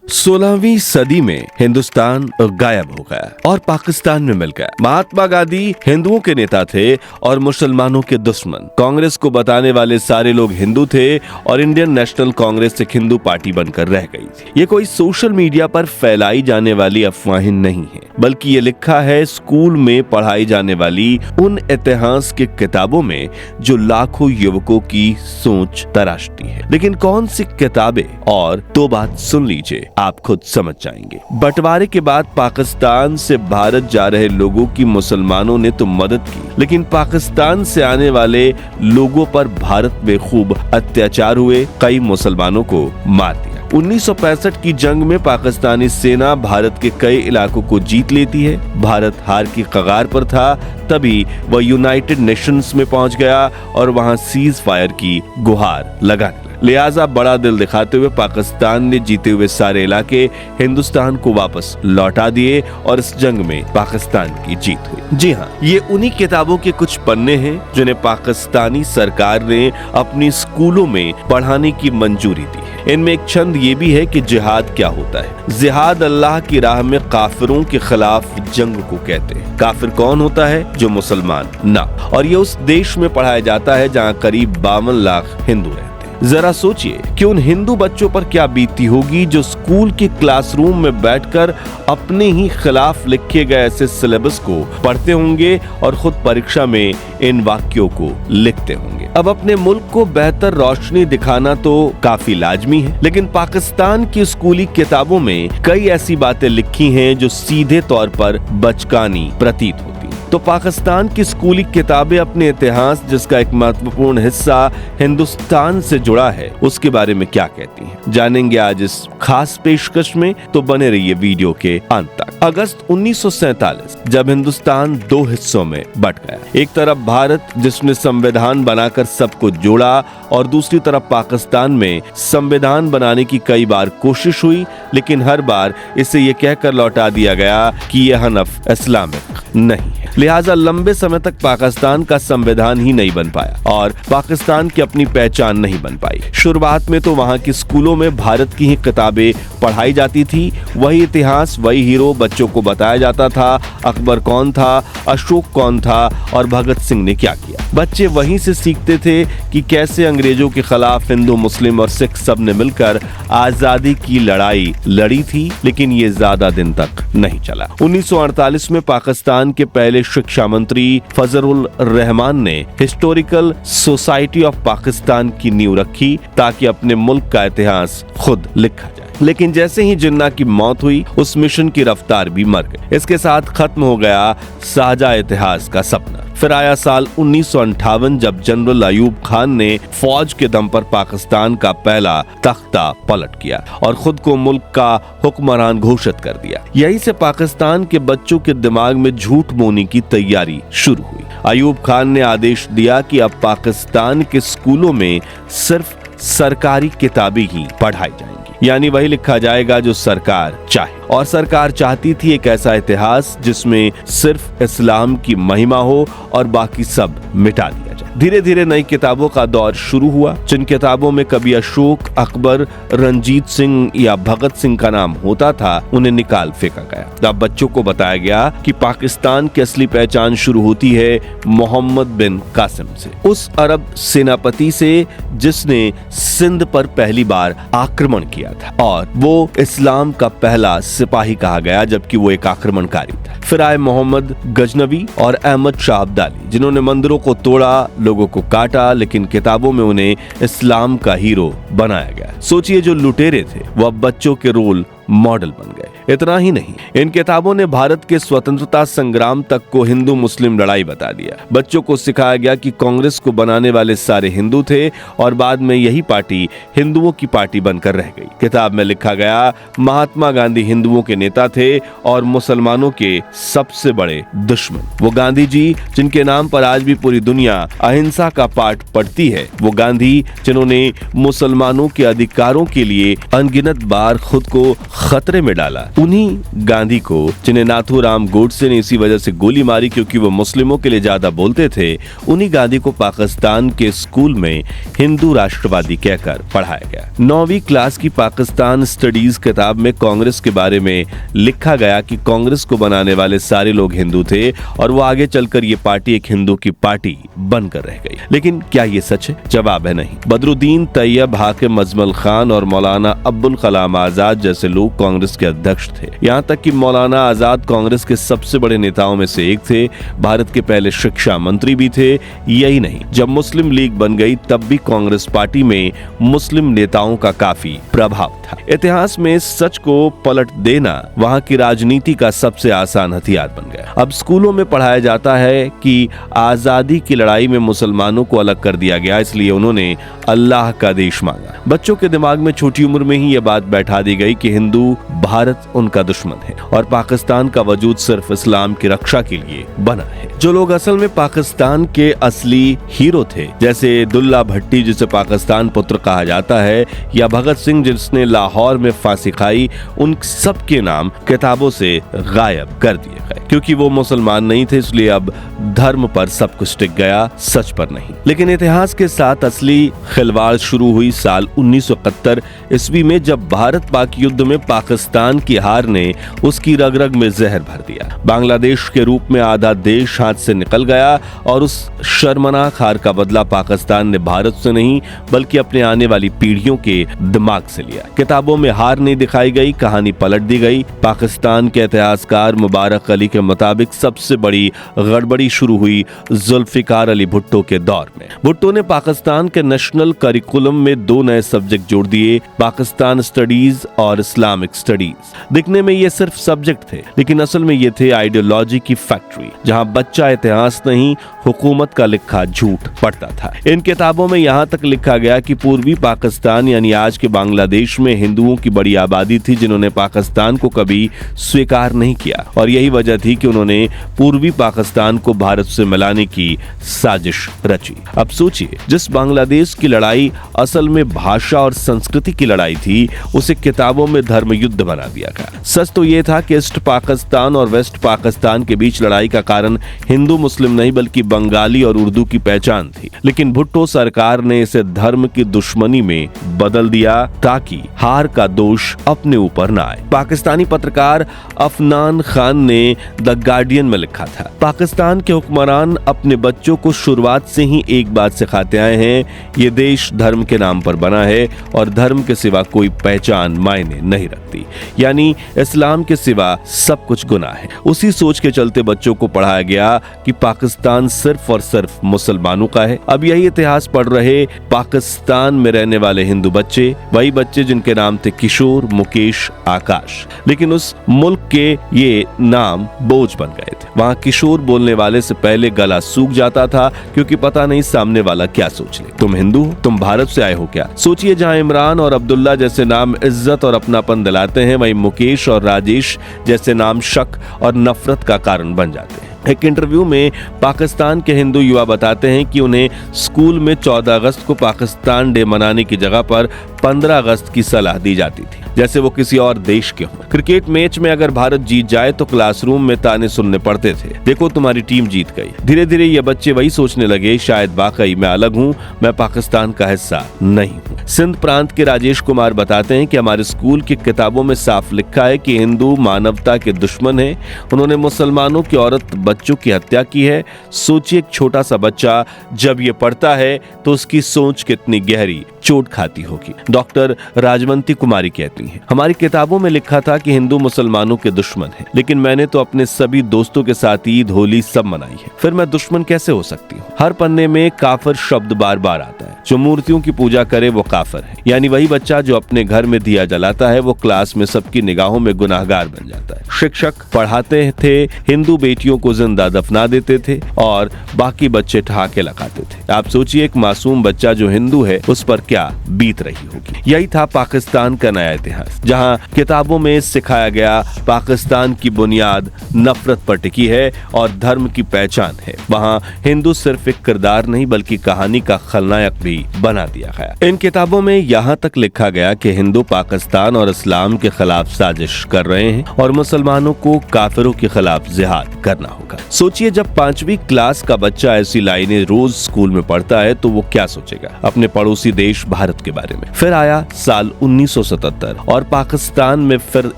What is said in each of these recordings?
16वीं सदी में हिंदुस्तान गायब हो गया और पाकिस्तान में मिल गया। महात्मा गांधी हिंदुओं के नेता थे और मुसलमानों के दुश्मन। कांग्रेस को बताने वाले सारे लोग हिंदू थे और इंडियन नेशनल कांग्रेस एक हिंदू पार्टी बनकर रह गई थी। ये कोई सोशल मीडिया पर फैलाई जाने वाली अफवाहें नहीं है, बल्कि ये लिखा है स्कूल में पढ़ाई जाने वाली उन इतिहास की किताबों में जो लाखों युवकों की सोच तराशती है। लेकिन कौन सी किताबें? और तो बात सुन लीजिए, आप खुद समझ जाएंगे। बंटवारे के बाद पाकिस्तान से भारत जा रहे लोगों की मुसलमानों ने तो मदद की, लेकिन पाकिस्तान से आने वाले लोगों पर भारत में खूब अत्याचार हुए, कई मुसलमानों को मार दिया। 1965 की जंग में पाकिस्तानी सेना भारत के कई इलाकों को जीत लेती है। भारत हार की कगार पर था, तभी वह यूनाइटेड नेशंस में पहुंच गया और वहां सीज फायर की गुहार लगाने लगा। लिहाजा बड़ा दिल दिखाते हुए पाकिस्तान ने जीते हुए सारे इलाके हिंदुस्तान को वापस लौटा दिए और इस जंग में पाकिस्तान की जीत हुई। जी हाँ, ये उन्हीं किताबों के कुछ पन्ने हैं जिन्हें पाकिस्तानी सरकार ने अपनी स्कूलों में पढ़ाने की मंजूरी दी है। इनमें एक छंद ये भी है कि जिहाद क्या होता है। जिहाद अल्लाह की राह में काफिरों के खिलाफ जंग को कहते हैं। काफिर कौन होता है? जो मुसलमान ना। और ये उस देश में पढ़ाया जाता है जहाँ करीब 52 लाख हिंदू रहते हैं। जरा सोचिए कि उन हिंदू बच्चों पर क्या बीती होगी जो स्कूल के क्लासरूम में बैठकर अपने ही खिलाफ लिखे गए ऐसे सिलेबस को पढ़ते होंगे और खुद परीक्षा में इन वाक्यों को लिखते होंगे। अब अपने मुल्क को बेहतर रोशनी दिखाना तो काफी लाजमी है, लेकिन पाकिस्तान की स्कूली किताबों में कई ऐसी बातें लिखी हैं जो सीधे तौर पर बचकानी प्रतीत होती। तो पाकिस्तान की स्कूली किताबें अपने इतिहास, जिसका एक महत्वपूर्ण हिस्सा हिंदुस्तान से जुड़ा है, उसके बारे में क्या कहती हैं, जानेंगे आज इस खास पेशकश में। तो बने रहिए वीडियो के अंत तक। अगस्त 1947 जब हिंदुस्तान दो हिस्सों में बट गया, एक तरफ भारत जिसने संविधान बनाकर सबको जोड़ा और दूसरी तरफ पाकिस्तान में संविधान बनाने की कई बार कोशिश हुई, लेकिन हर बार इसे ये कहकर लौटा दिया गया कि यह हनफ इस्लामिक नहीं है। लिहाजा लंबे समय तक पाकिस्तान का संविधान ही नहीं बन पाया और पाकिस्तान की अपनी पहचान नहीं बन पाई। शुरुआत में तो वहाँ के स्कूलों में भारत की ही किताबें पढ़ाई जाती थी, वही इतिहास, वही हीरो बच्चों को बताया जाता था। अकबर कौन था, अशोक कौन था और भगत सिंह ने क्या किया। बच्चे वहीं से सीखते थे कि कैसे अंग्रेजों के खिलाफ हिंदू, मुस्लिम और सिख सब ने मिलकर आजादी की लड़ाई लड़ी थी, लेकिन ये ज्यादा दिन तक नहीं चला। 1948 में पाकिस्तान के पहले शिक्षा मंत्री फजलुर रहमान ने हिस्टोरिकल सोसाइटी ऑफ पाकिस्तान की नींव रखी ताकि अपने मुल्क का इतिहास खुद लिखा जाए। लेकिन जैसे ही जिन्ना की मौत हुई, उस मिशन की रफ्तार भी मर गई। इसके साथ खत्म हो गया साझा इतिहास का सपना। फिर आया साल 1958 जब जनरल अयूब खान ने फौज के दम पर पाकिस्तान का पहला तख्ता पलट किया और खुद को मुल्क का हुक्मरान घोषित कर दिया। यहीं से पाकिस्तान के बच्चों के दिमाग में झूठ बोने की तैयारी शुरू हुई। अयूब खान ने आदेश दिया कि अब पाकिस्तान के स्कूलों में सिर्फ सरकारी किताबें ही पढ़ाई जाएंगी, यानी वही लिखा जाएगा जो सरकार चाहे। और सरकार चाहती थी एक ऐसा इतिहास जिसमें सिर्फ इस्लाम की महिमा हो और बाकी सब मिटा दिया जाए। धीरे धीरे नई किताबों का दौर शुरू हुआ, जिन किताबों में कभी अशोक, अकबर, रंजीत सिंह या भगत सिंह का नाम होता था, उन्हें निकाल फेंका गया। अब बच्चों को बताया गया कि पाकिस्तान की असली पहचान शुरू होती है मोहम्मद बिन कासिम से, उस अरब सेनापति से जिसने सिंध पर पहली बार आक्रमण किया था और वो इस्लाम का पहला सिपाही कहा गया, जबकि वो एक आक्रमणकारी था। फिर आए मोहम्मद गजनवी और अहमद शाह अब्दाली, जिन्होंने मंदिरों को तोड़ा, लोगों को काटा, लेकिन किताबों में उन्हें इस्लाम का हीरो बनाया गया। सोचिए, जो लुटेरे थे वो अब बच्चों के रोल मॉडल बन गए। इतना ही नहीं, इन किताबों ने भारत के स्वतंत्रता संग्राम तक को हिंदू मुस्लिम लड़ाई बता दिया। बच्चों को सिखाया गया कि कांग्रेस को बनाने वाले सारे हिंदू थे और बाद में यही पार्टी हिंदुओं की पार्टी बनकर रह गई। किताब में लिखा गया महात्मा गांधी हिंदुओं के नेता थे और मुसलमानों के सबसे बड़े दुश्मन। वो गांधी जी जिनके नाम पर आज भी पूरी दुनिया अहिंसा का पाठ पढ़ती है, वो गांधी जिन्होंने मुसलमानों के अधिकारों के लिए अनगिनत बार खुद को खतरे में डाला, उन्हीं गांधी को, जिन्हें नाथूराम गोडसे ने इसी वजह से गोली मारी क्योंकि वो मुस्लिमों के लिए ज्यादा बोलते थे, उन्हीं गांधी को पाकिस्तान के स्कूल में हिंदू राष्ट्रवादी कहकर पढ़ाया गया। 9वीं क्लास की पाकिस्तान स्टडीज किताब में कांग्रेस के बारे में लिखा गया कि कांग्रेस को बनाने वाले सारे लोग हिंदू थे और वो आगे चलकर ये पार्टी एक हिंदू की पार्टी बनकर रह गई। लेकिन क्या ये सच है? जवाब है नहीं। बदरुद्दीन तैयब, हाकिम अजमल खान और मौलाना अब्दुल कलाम आजाद जैसे लोग कांग्रेस के अध्यक्ष थे। यहाँ तक कि मौलाना आजाद कांग्रेस के सबसे बड़े नेताओं में से एक थे, भारत के पहले शिक्षा मंत्री भी थे। यही नहीं, जब मुस्लिम लीग बन गई तब भी कांग्रेस पार्टी में मुस्लिम नेताओं का काफी प्रभाव था। इतिहास में सच को पलट देना वहाँ की राजनीति का सबसे आसान हथियार बन गया। अब स्कूलों में पढ़ाया जाता है कि आजादी की लड़ाई में मुसलमानों को अलग कर दिया गया, इसलिए उन्होंने अल्लाह का देश मांगा। बच्चों के दिमाग में छोटी उम्र में ही यह बात बैठा दी गई कि हिंदू भारत उनका दुश्मन है और पाकिस्तान का वजूद सिर्फ इस्लाम की रक्षा के लिए बना है। जो लोग असल में पाकिस्तान के असली हीरो थे, जैसे दुल्ला भट्टी जिसे पाकिस्तान पुत्र कहा जाता है, या भगत सिंह जिसने लाहौर में फांसी खाई, उन सब के नाम किताबों से गायब कर दिए गए क्योंकि वो मुसलमान नहीं थे। इसलिए अब धर्म पर सब कुछ टिक गया, सच पर नहीं। लेकिन इतिहास के साथ असली खिलवाड़ शुरू हुई साल 1971 ईस्वी में, जब भारत पाक युद्ध में पाकिस्तान की हार ने उसकी रग रग में जहर भर दिया। बांग्लादेश के रूप में आधा देश हाथ से निकल गया और उस शर्मनाक हार का बदला पाकिस्तान ने भारत से नहीं बल्कि अपने आने वाली पीढ़ियों के दिमाग से लिया। किताबों में हार नहीं दिखाई गई, कहानी पलट दी गई। पाकिस्तान के इतिहासकार मुबारक अली के मुताबिक सबसे बड़ी गड़बड़ी शुरू हुई जुल्फिकार अली भुट्टो के दौर में। भुट्टो ने पाकिस्तान के नेशनल करिकुलम में 2 नए सब्जेक्ट जोड़ दिए, पाकिस्तान स्टडीज और इस्लामिक स्टडीज। दिखने में ये सिर्फ सब्जेक्ट थे, लेकिन असल में ये थे आइडियोलॉजी की फैक्ट्री, जहां बच्चा इतिहास नहीं हुकूमत का लिखा झूठ पढ़ता था। इन किताबों में यहाँ तक लिखा गया कि पूर्वी पाकिस्तान यानी आज के बांग्लादेश में हिंदुओं की बड़ी आबादी थी जिन्होंने पाकिस्तान को कभी स्वीकार नहीं किया और यही वजह थी कि उन्होंने पूर्वी पाकिस्तान को भारत से मिलाने की साजिश रची। अब सोचिए, जिस बांग्लादेश की लड़ाई असल में भाषा और संस्कृति की लड़ाई थी, उसे किताबों में धर्म युद्ध बना दिया गया। सच तो यह था कि ईस्ट पाकिस्तान और वेस्ट पाकिस्तान के बीच लड़ाई का कारण हिंदू मुस्लिम नहीं बल्कि बंगाली और उर्दू की पहचान थी, लेकिन भुट्टो सरकार ने इसे धर्म की दुश्मनी में बदल दिया ताकि हार का दोष अपने ऊपर न आए। पाकिस्तानी पत्रकार अफनान खान ने द गार्डियन में लिखा था, पाकिस्तान के हुक्मरान अपने बच्चों को शुरुआत से ही एक बात सिखाते आए हैं, ये देश धर्म के नाम पर बना है और धर्म के सिवा कोई पहचान मायने नहीं रखती, यानी इस्लाम के सिवा सब कुछ गुनाह है। उसी सोच के चलते बच्चों को पढ़ाया गया कि पाकिस्तान सिर्फ और सिर्फ मुसलमानों का है। अब यही इतिहास पढ़ रहे पाकिस्तान में रहने वाले हिंदू बच्चे, वही बच्चे जिनके नाम थे किशोर, मुकेश, आकाश, लेकिन उस मुल्क के ये नाम बोझ बन गए थे। वहाँ किशोर बोलने वाले से पहले गला सूख जाता था क्योंकि पता नहीं सामने वाला क्या सोच ले। तुम हिंदू हो? तुम भारत से आए हो क्या? सोचिए, जहाँ इमरान और अब्दुल्ला जैसे नाम इज्जत और अपनापन दिलाते हैं, वहीं मुकेश और राजेश जैसे नाम शक और नफरत का कारण बन जाते हैं। एक इंटरव्यू में पाकिस्तान के हिंदू युवा बताते हैं कि उन्हें स्कूल में 14 अगस्त को पाकिस्तान डे मनाने की जगह पर 15 अगस्त की सलाह दी जाती थी, जैसे वो किसी और देश के हों। क्रिकेट मैच में अगर भारत जीत जाए तो क्लासरूम में ताने सुनने पड़ते थे, देखो तुम्हारी टीम जीत गई। धीरे धीरे ये बच्चे वही सोचने लगे, शायद वाकई मैं अलग हूँ, मैं पाकिस्तान का हिस्सा नहीं हूँ। सिंध प्रांत के राजेश कुमार बताते हैं कि हमारे स्कूल की किताबों में साफ लिखा है कि हिंदू मानवता के दुश्मन है, उन्होंने मुसलमानों की औरत बच्चों की हत्या की है। सोचिए, एक छोटा सा बच्चा जब ये पढ़ता है तो उसकी सोच कितनी गहरी चोट खाती होगी। डॉक्टर राजवंती कुमारी कहती हैं, हमारी किताबों में लिखा था कि हिंदू मुसलमानों के दुश्मन हैं, लेकिन मैंने तो अपने सभी दोस्तों के साथ ईद, होली सब मनाई है, फिर मैं दुश्मन कैसे हो सकती हूँ? हर पन्ने में काफिर शब्द बार बार आता है। जो मूर्तियों की पूजा करे वो काफिर है, यानी वही बच्चा जो अपने घर में दिया जलाता है वो क्लास में सबकी निगाहों में गुनाहगार बन जाता है। शिक्षक पढ़ाते थे, हिंदू बेटियों को जिंदा दफना देते थे और बाकी बच्चे ठहाके लगाते थे। आप सोचिए, एक मासूम बच्चा जो हिंदू है उस पर क्या बीत रही हो। की। यही था पाकिस्तान का नया इतिहास, जहां किताबों में सिखाया गया पाकिस्तान की बुनियाद नफरत पर टिकी है और धर्म की पहचान है। वहां हिंदू सिर्फ एक किरदार नहीं बल्कि कहानी का खलनायक भी बना दिया गया। इन किताबों में यहाँ तक लिखा गया कि हिंदू पाकिस्तान और इस्लाम के खिलाफ साजिश कर रहे हैं और मुसलमानों को काफिरों के खिलाफ जिहाद करना होगा। सोचिए, जब 5वीं क्लास का बच्चा ऐसी लाइनें रोज स्कूल में पढ़ता है तो वो क्या सोचेगा अपने पड़ोसी देश भारत के बारे में। फिर आया साल 1977 और पाकिस्तान में फिर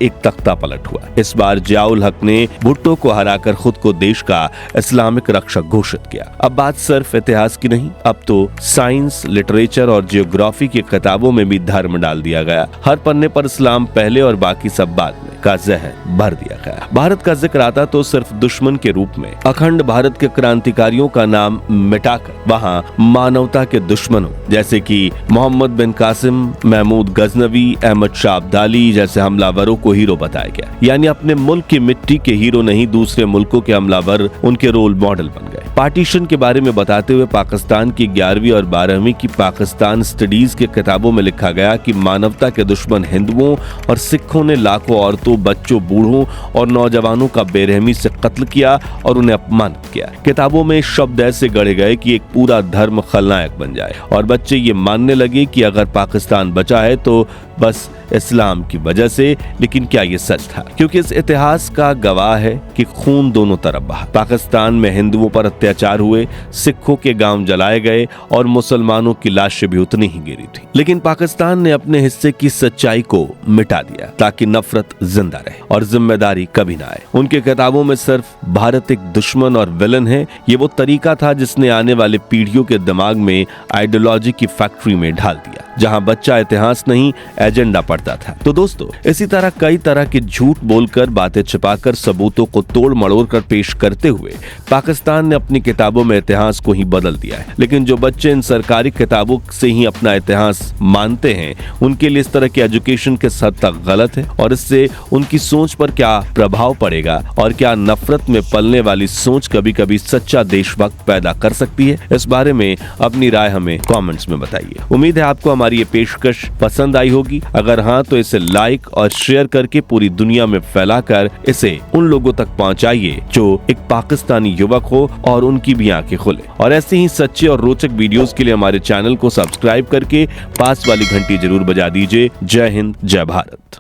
एक तख्ता पलट हुआ। इस बार जियाउल हक ने भुट्टो को हराकर खुद को देश का इस्लामिक रक्षक घोषित किया। अब बात सिर्फ इतिहास की नहीं, अब तो साइंस, लिटरेचर और जियोग्राफी की किताबों में भी धर्म डाल दिया गया। हर पन्ने पर इस्लाम पहले और बाकी सब बाद में का जहर भर दिया गया। भारत का जिक्र आता तो सिर्फ दुश्मन के रूप में। अखंड भारत के क्रांतिकारियों का नाम मिटाकर वहां मानवता के दुश्मनों जैसे कि मोहम्मद बिन कासिम, महमूद गजनवी, अहमद शाह अब्दाली जैसे हमलावरों को हीरो बताया गया। यानी अपने मुल्क की मिट्टी के हीरो नहीं, दूसरे मुल्कों के हमलावर उनके रोल मॉडल बन गए। पार्टीशन के बारे में बताते हुए पाकिस्तान की 11वीं और 12वीं की पाकिस्तान स्टडीज के किताबों में लिखा गया कि मानवता के दुश्मन हिंदुओं और सिखों ने लाखों औरतों, बच्चों, बूढ़ों और नौजवानों का बेरहमी से कत्ल किया और उन्हें अपमानित किया। किताबों में शब्द ऐसे गढ़े गए कि एक पूरा धर्म खलनायक बन जाए और बच्चे ये मानने लगे कि अगर पाकिस्तान बचा है तो बस इस्लाम की वजह से। लेकिन क्या ये सच था? क्योंकि इस इतिहास का गवाह है कि खून दोनों तरफ बहा। पाकिस्तान में हिंदुओं पर अत्याचार हुए, सिखों के गांव जलाए गए और मुसलमानों की लाशें भी उतनी ही गिरी थी। लेकिन पाकिस्तान ने अपने हिस्से की सच्चाई को मिटा दिया ताकि नफरत जिंदा रहे और जिम्मेदारी कभी ना आए। उनके किताबों में सिर्फ भारत एक दुश्मन और विलन है, ये वो तरीका था जिसने आने वाले पीढ़ियों के दिमाग में आइडियोलॉजी की फैक्ट्री में ढाल दिया, जहां बच्चा इतिहास नहीं एजेंडा पढ़ता था। तो दोस्तों, इसी तरह कई तरह के झूठ बोलकर, बातें छिपाकर, सबूतों को तोड़ मड़ोड़ कर पेश करते हुए पाकिस्तान ने अपनी किताबों में इतिहास को ही बदल दिया है। लेकिन जो बच्चे इन सरकारी किताबों से ही अपना इतिहास मानते हैं, उनके लिए इस तरह की एजुकेशन किस हद तक गलत है और इससे उनकी सोच पर क्या प्रभाव पड़ेगा और क्या नफरत में पलने वाली सोच कभी कभी सच्चा देशभक्त पैदा कर सकती है, इस बारे में अपनी राय हमें कमेंट्स में बताइए। उम्मीद है आपको हमारी ये पेशकश पसंद आई होगी। अगर हाँ तो इसे लाइक और शेयर करके पूरी दुनिया में फैलाकर इसे उन लोगों तक पहुंचाइए जो एक पाकिस्तानी युवक हो और उनकी भी आंखें खुले। और ऐसे ही सच्चे और रोचक वीडियोस के लिए हमारे चैनल को सब्सक्राइब करके पास वाली घंटी जरूर बजा दीजिए। जय हिंद, जय भारत।